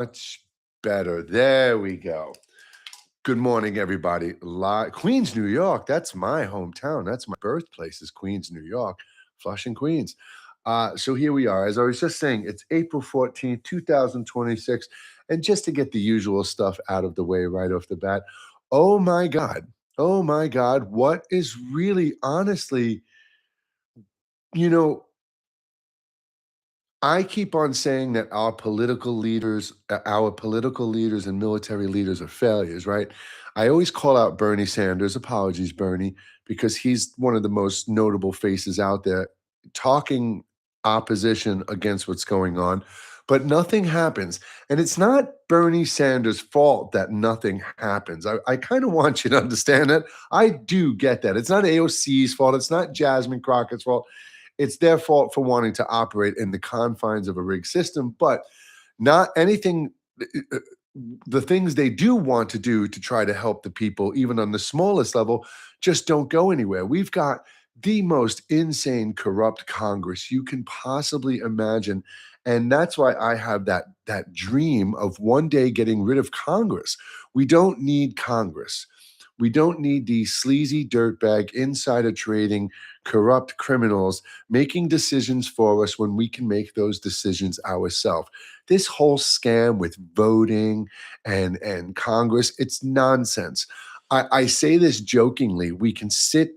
Much better. There we go. Good morning, everybody. Queens, New York. That's my hometown. That's my birthplace is Queens, New York, Flushing, Queens. So here we are. As I was just saying, it's April 14th, 2026. And just to get the usual stuff out of the way right off the bat, oh my God. Oh my God. What is really honestly, you know, I keep on saying that our political leaders and military leaders are failures, right? I always call out Bernie Sanders. Apologies, Bernie, because he's one of the most notable faces out there talking opposition against what's going on, but nothing happens. And it's not Bernie Sanders' fault that nothing happens. I kind of want you to understand that. I do get that. It's not AOC's fault. It's not Jasmine Crockett's fault. It's their fault for wanting to operate in the confines of a rigged system, but not anything. The things they do want to do to try to help the people, even on the smallest level, just don't go anywhere. We've got the most insane, corrupt Congress you can possibly imagine. And that's why I have that dream of one day getting rid of Congress. We don't need Congress. We don't need these sleazy dirtbag insider trading corrupt criminals making decisions for us when we can make those decisions ourselves. This whole scam with voting and Congress, it's nonsense. I say this jokingly. We can sit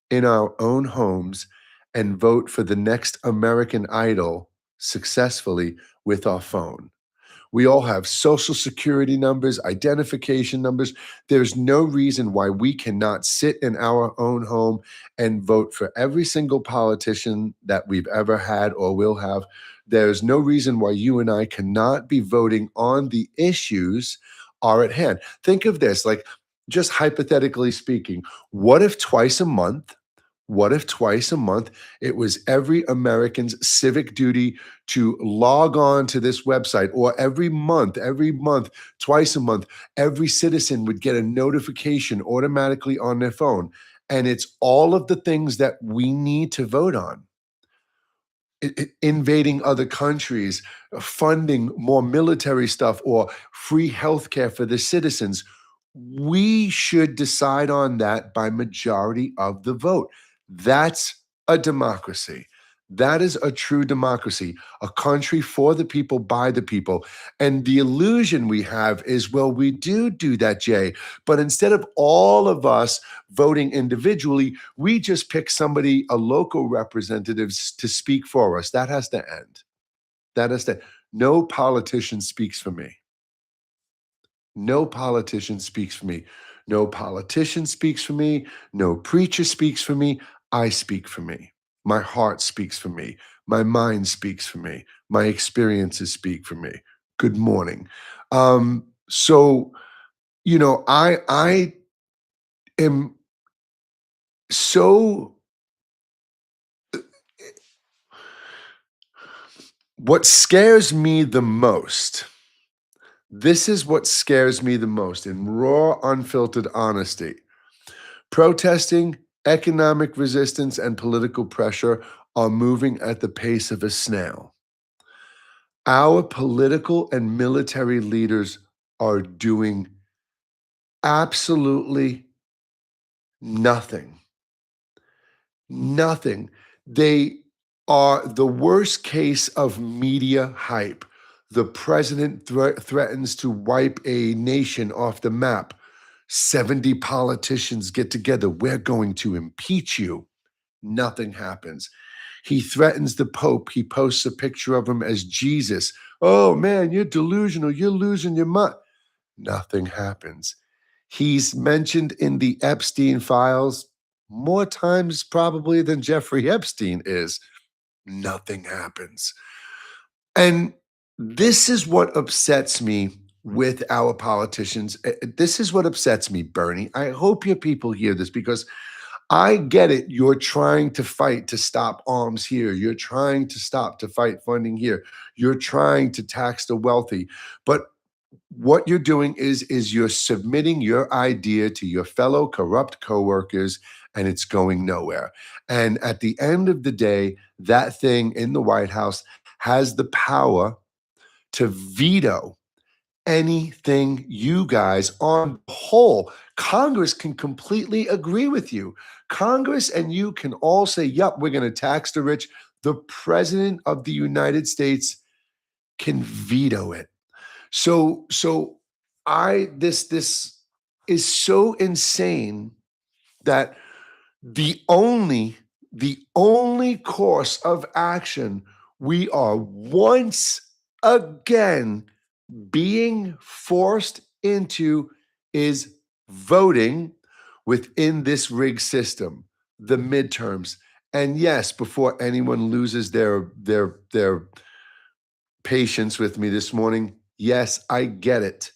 in our own homes and vote for the next American Idol successfully with our phone. We all have social security numbers, identification numbers. There's no reason why we cannot sit in our own home and vote for every single politician that we've ever had or will have. There's no reason why you and I cannot be voting on the issues are at hand. Think of this, like just hypothetically speaking, what if twice a month it was every American's civic duty to log on to this website, or every month, twice a month, every citizen would get a notification automatically on their phone. And it's all of the things that we need to vote on. Invading other countries, funding more military stuff, or free healthcare for the citizens. We should decide on that by majority of the vote. That's a democracy. That is a true democracy, a country for the people, by the people. And the illusion we have is, well, we do that, Jay. But instead of all of us voting individually, we just pick somebody, a local representatives, to speak for us. That has to end. That has to. No politician speaks for me. No politician speaks for me. No politician speaks for me. No preacher speaks for me. I speak for me. My heart speaks for me. My mind speaks for me. My experiences speak for me. Good morning. So, I am so. What scares me the most. This is what scares me the most in raw, unfiltered honesty. Protesting, economic resistance, and political pressure are moving at the pace of a snail. Our political and military leaders are doing absolutely nothing. Nothing. They are the worst case of media hype. The president threatens to wipe a nation off the map. 70 politicians get together. We're going to impeach you. Nothing happens. He threatens the Pope. He posts a picture of him as Jesus. Oh man, you're delusional. You're losing your mind. Nothing happens. He's mentioned in the Epstein files more times probably than Jeffrey Epstein is. Nothing happens. And this is what upsets me with our politicians. This is what upsets me, Bernie. I hope your people hear this, because I get it. You're trying to fight to stop arms here. You're trying to fight funding here. You're trying to tax the wealthy. But what you're doing is you're submitting your idea to your fellow corrupt coworkers, and it's going nowhere. And at the end of the day, that thing in the White House has the power to veto anything you guys on the whole. Congress can completely agree with you. Congress and you can all say, yep, we're going to tax the rich. The president of the United States can veto it. So this is so insane that the only course of action we are once again being forced into is voting within this rigged system, the midterms. And yes, before anyone loses their patience with me this morning, yes, I get it.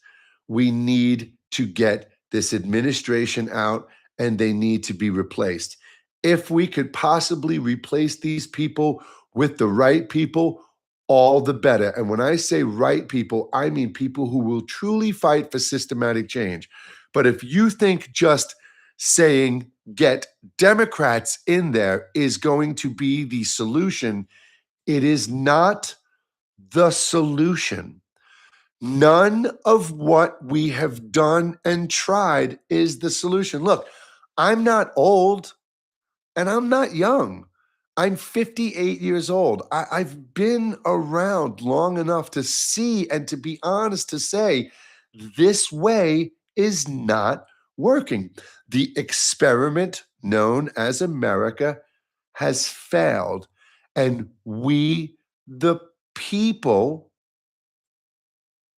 We need to get this administration out and they need to be replaced. If we could possibly replace these people with the right people, all the better. And when I say right people, I mean people who will truly fight for systematic change. But if you think just saying get Democrats in there is going to be the solution, it is not the solution. None of what we have done and tried is the solution. Look, I'm not old and I'm not young. I'm 58 years old. I've been around long enough to see and to be honest to say this way is not working. The experiment known as America has failed. And we, the people,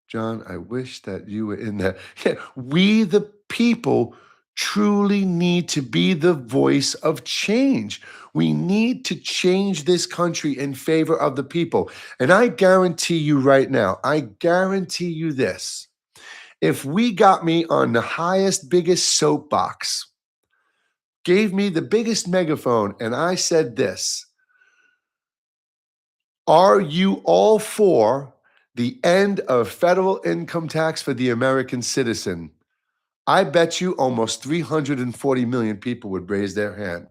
John, I wish that you were in there. Yeah, we, the people, truly need to be the voice of change. We need to change this country in favor of the people. And I guarantee you right now, I guarantee you this. If we got me on the highest, biggest soapbox, gave me the biggest megaphone, and I said this, are you all for the end of federal income tax for the American citizen? I bet you almost 340 million people would raise their hand.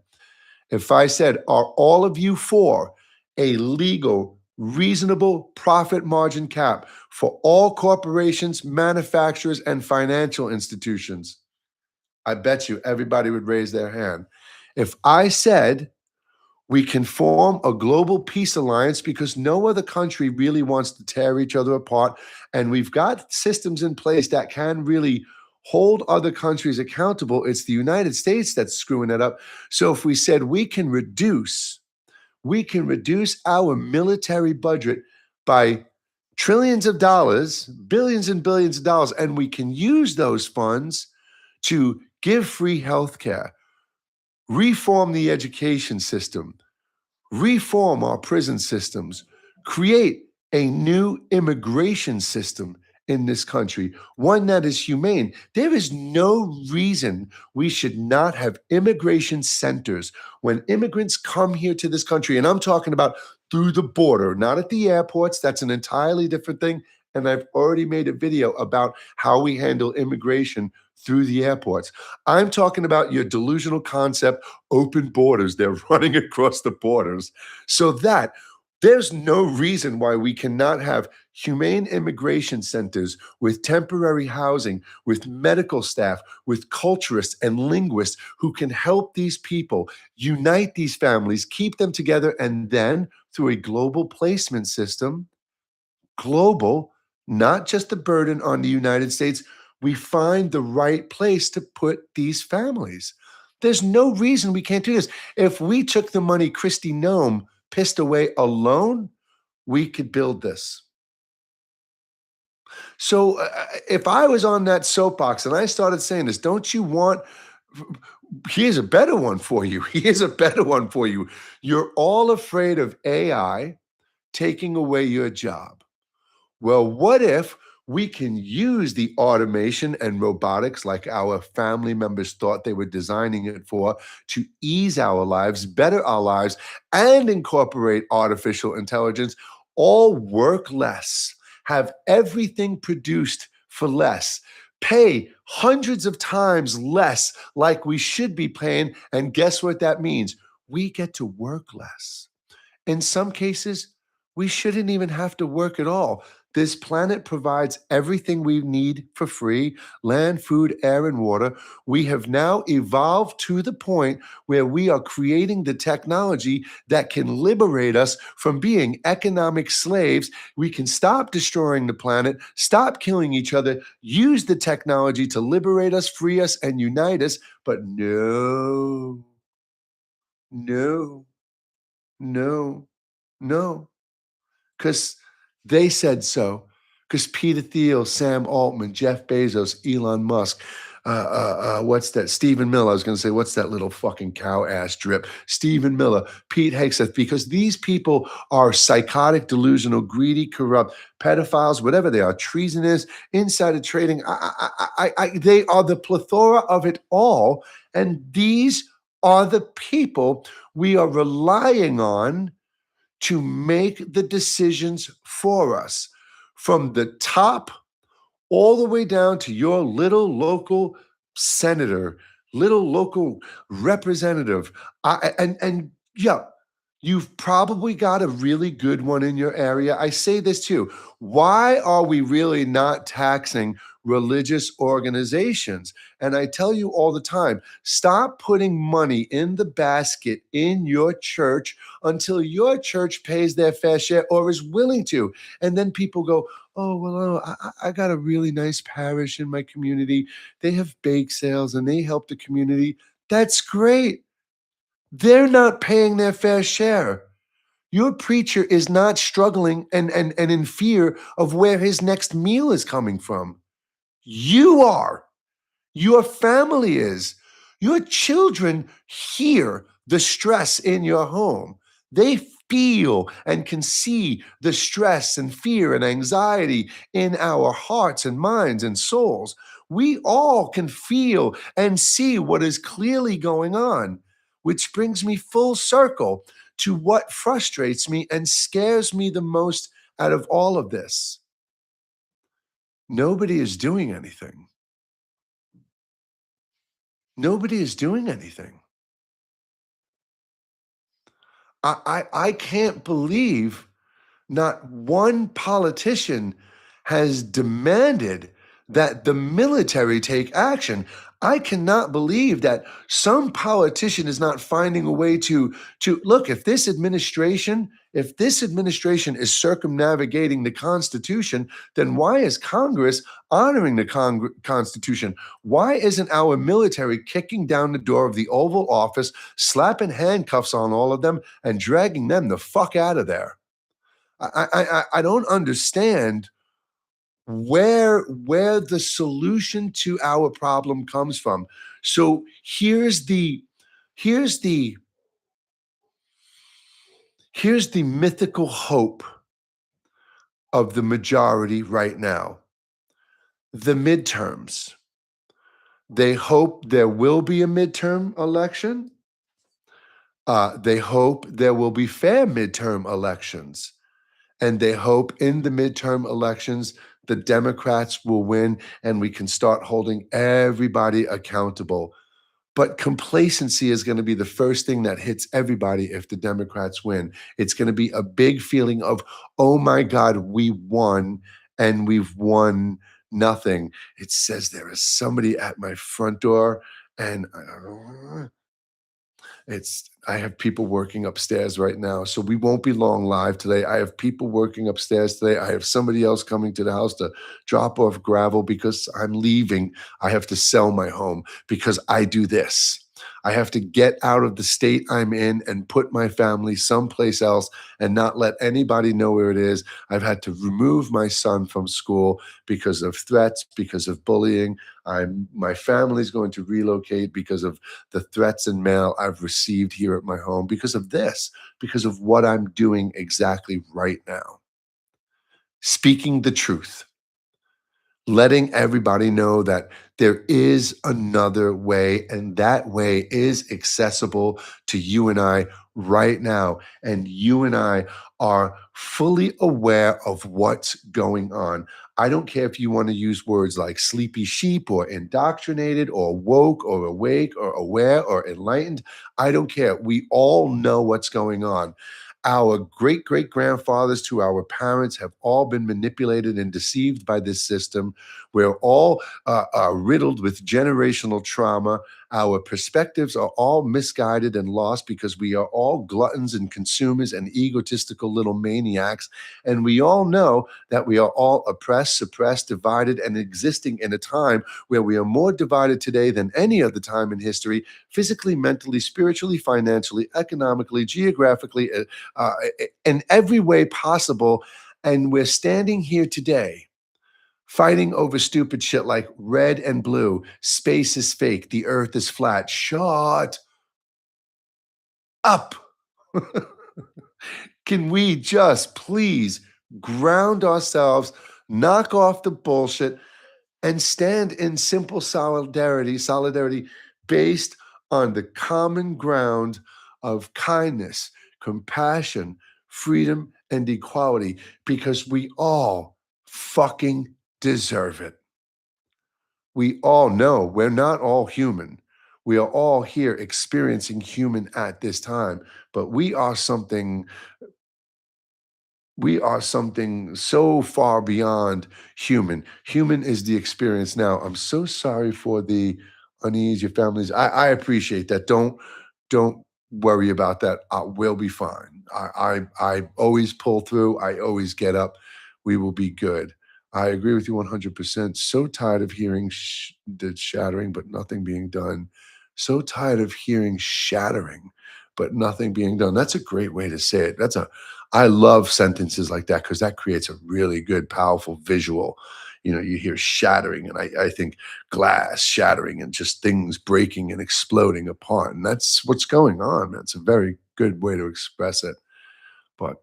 If I said, are all of you for a legal, reasonable profit margin cap for all corporations, manufacturers, and financial institutions? I bet you everybody would raise their hand. If I said, we can form a global peace alliance because no other country really wants to tear each other apart. And we've got systems in place that can really hold other countries accountable. It's the United States that's screwing it up. So if we said we can reduce our military budget by trillions of dollars, billions and billions of dollars, and we can use those funds to give free healthcare, reform the education system, reform our prison systems, create a new immigration system in this country, one that is humane. There is no reason we should not have immigration centers when immigrants come here to this country. And I'm talking about through the border, not at the airports. That's an entirely different thing. And I've already made a video about how we handle immigration through the airports. I'm talking about your delusional concept, open borders. They're running across the borders so that there's no reason why we cannot have humane immigration centers with temporary housing, with medical staff, with culturists and linguists who can help these people, unite these families, keep them together, and then through a global placement system, global, not just the burden on the United States, we find the right place to put these families. There's no reason we can't do this. If we took the money Kristi Noem pissed away alone, we could build this. So if I was on that soapbox and I started saying this, don't you want, here's a better one for you. Here's a better one for you. You're all afraid of AI taking away your job. Well, what if we can use the automation and robotics like our family members thought they were designing it for to ease our lives, better our lives, and incorporate artificial intelligence, all work less, have everything produced for less, pay hundreds of times less like we should be paying. And guess what that means? We get to work less. In some cases, we shouldn't even have to work at all. This planet provides everything we need for free: land, food, air, and water. We have now evolved to the point where we are creating the technology that can liberate us from being economic slaves. We can stop destroying the planet, stop killing each other, use the technology to liberate us, free us, and unite us. But no, no, no, no, because they said so. Because Peter Thiel, Sam Altman, Jeff Bezos, Elon Musk, what's that? Stephen Miller. I was going to say, what's that little fucking cow ass drip? Stephen Miller, Pete Hegseth, because these people are psychotic, delusional, greedy, corrupt, pedophiles, whatever they are, treasonous, insider trading. They are the plethora of it all. And these are the people we are relying on to make the decisions for us, from the top all the way down to your little local senator, little local representative. And yeah, you've probably got a really good one in your area. I say this too. Why are we really not taxing religious organizations? And I tell you all the time, stop putting money in the basket in your church until your church pays their fair share or is willing to. And then people go, oh, well, I got a really nice parish in my community. They have bake sales and they help the community. That's great. They're not paying their fair share. Your preacher is not struggling and in fear of where his next meal is coming from. You are. Your family is. Your children hear the stress in your home. They feel and can see the stress and fear and anxiety in our hearts and minds and souls. We all can feel and see what is clearly going on, which brings me full circle to what frustrates me and scares me the most out of all of this. Nobody is doing anything. Nobody is doing anything. I can't believe not one politician has demanded that the military take action. I cannot believe that some politician is not finding a way to look. If this administration is circumnavigating the Constitution, then why is Congress honoring the Constitution? Why isn't our military kicking down the door of the Oval Office, slapping handcuffs on all of them, and dragging them the fuck out of there? I don't understand where the solution to our problem comes from. So here's the here's the mythical hope of the majority right now. The midterms. They hope there will be a midterm election. They hope there will be fair midterm elections. And they hope in the midterm elections, the Democrats will win and we can start holding everybody accountable. But complacency is going to be the first thing that hits everybody if the Democrats win. It's going to be a big feeling of, oh my God, we won and we've won nothing. It says there is somebody at my front door and I don't know. I have people working upstairs right now, so we won't be long live today. I have people working upstairs today. I have somebody else coming to the house to drop off gravel because I'm leaving. I have to sell my home because I do this. I have to get out of the state I'm in and put my family someplace else and not let anybody know where it is. I've had to remove my son from school because of threats, because of bullying. My family's going to relocate because of the threats and mail I've received here at my home, because of this, because of what I'm doing exactly right now. Speaking the truth, letting everybody know that there is another way, and that way is accessible to you and I right now. And you and I are fully aware of what's going on. I don't care if you want to use words like sleepy sheep or indoctrinated or woke or awake or aware or enlightened. I don't care. We all know what's going on. our great great grandfathers to our parents have all been manipulated and deceived by this system. We're all riddled with generational trauma. Our perspectives are all misguided and lost because we are all gluttons and consumers and egotistical little maniacs. And we all know that we are all oppressed, suppressed, divided, and existing in a time where we are more divided today than any other time in history, physically, mentally, spiritually, financially, economically, geographically, in every way possible. And we're standing here today fighting over stupid shit like red and blue, space is fake, the earth is flat. Shut up. Can we just please ground ourselves, knock off the bullshit, and stand in simple solidarity based on the common ground of kindness, compassion, freedom, and equality, because we all fucking deserve it. We all know we're not all human. We are all here experiencing human at this time, but we are something so far beyond human. Human is the experience now. I'm so sorry for the unease your families. I appreciate that. Don't worry about that. We'll be fine. I always pull through. I always get up. We will be good. I agree with you 100%. So tired of hearing the shattering, but nothing being done. So tired of hearing shattering, but nothing being done. That's a great way to say it. I love sentences like that because that creates a really good, powerful visual. You hear shattering, and I think glass shattering and just things breaking and exploding apart. And that's what's going on. That's a very good way to express it. But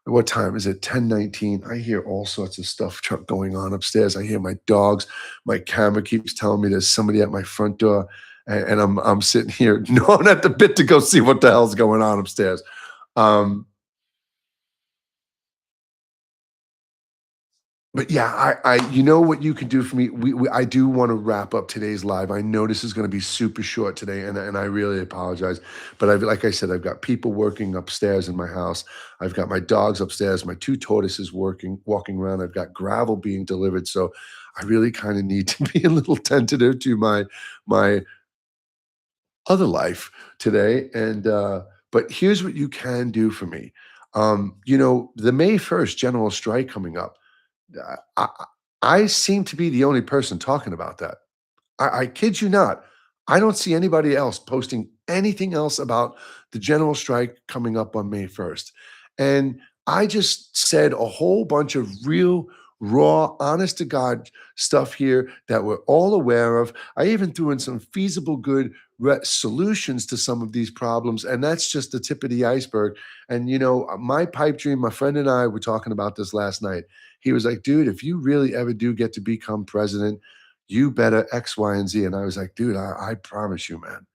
what time is it? 10:19. I hear all sorts of stuff going on upstairs. I hear my dogs. My camera keeps telling me there's somebody at my front door. And I'm sitting here gnawing at the bit to go see what the hell's going on upstairs. Um, But yeah, you know what you can do for me? I do want to wrap up today's live. I know this is going to be super short today, and I really apologize. But like I said, I've got people working upstairs in my house. I've got my dogs upstairs, my two tortoises walking around. I've got gravel being delivered, so I really kind of need to be a little tentative to my other life today. But here's what you can do for me. The May 1st general strike coming up. I seem to be the only person talking about that. I kid you not. I don't see anybody else posting anything else about the general strike coming up on May 1st. And I just said a whole bunch of real, raw, honest to God stuff here that we're all aware of. I even threw in some feasible, good solutions to some of these problems. And that's just the tip of the iceberg. And, my pipe dream, my friend and I were talking about this last night. He was like, dude, if you really ever do get to become president, you better X, Y, and Z. And I was like, dude, I promise you, man.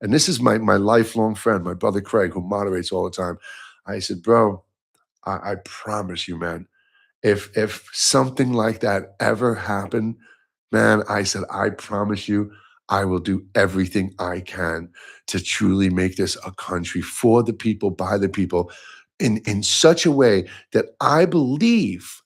And this is my lifelong friend, my brother Craig, who moderates all the time. I said, bro, I promise you, man. If something like that ever happened, man, I said, I promise you, I will do everything I can to truly make this a country for the people, by the people, in such a way that I believe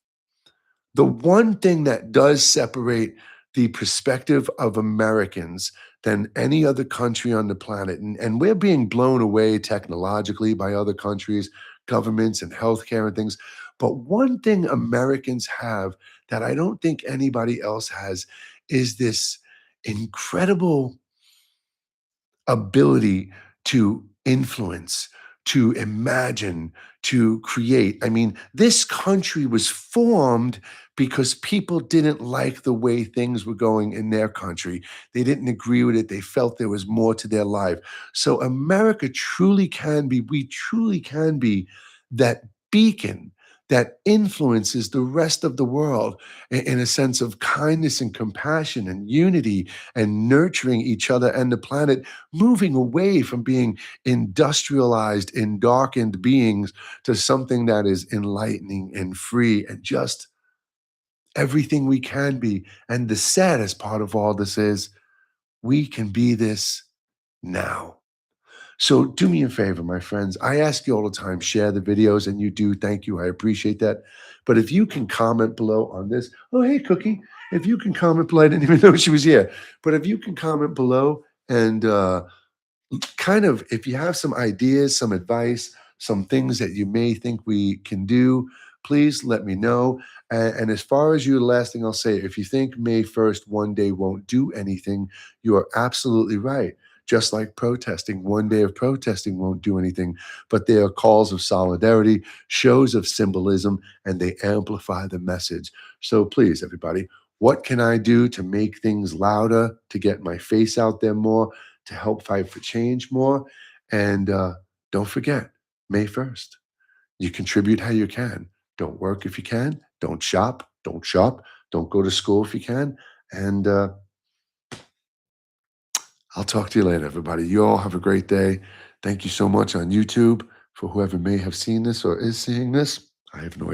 the one thing that does separate the perspective of Americans than any other country on the planet, and we're being blown away technologically by other countries, governments, and healthcare and things. But one thing Americans have that I don't think anybody else has is this incredible ability to influence, to imagine, to create. I mean, this country was formed because people didn't like the way things were going in their country. They didn't agree with it. They felt there was more to their life. So, America truly can be, we truly can be that beacon that influences the rest of the world in a sense of kindness and compassion and unity and nurturing each other and the planet, moving away from being industrialized and darkened beings to something that is enlightening and free and just everything we can be. And the saddest part of all this is we can be this now. So do me a favor, my friends. I ask you all the time, share the videos, and you do. Thank you. I appreciate that. But if you can comment below on this, oh, hey, Cookie. If you can comment below, I didn't even know she was here. But if you can comment below and kind of if you have some ideas, some advice, some things that you may think we can do, please let me know. And as far as you, the last thing I'll say, if you think May 1st one day won't do anything, you are absolutely right. Just like protesting, one day of protesting won't do anything, but they are calls of solidarity, shows of symbolism, and they amplify the message. So please, everybody, what can I do to make things louder, to get my face out there more, to help fight for change more? And don't forget, May 1st, you contribute how you can. Don't work if you can. Don't shop. Don't shop. Don't go to school if you can. And I'll talk to you later, everybody. You all have a great day. Thank you so much on YouTube for whoever may have seen this or is seeing this. I have no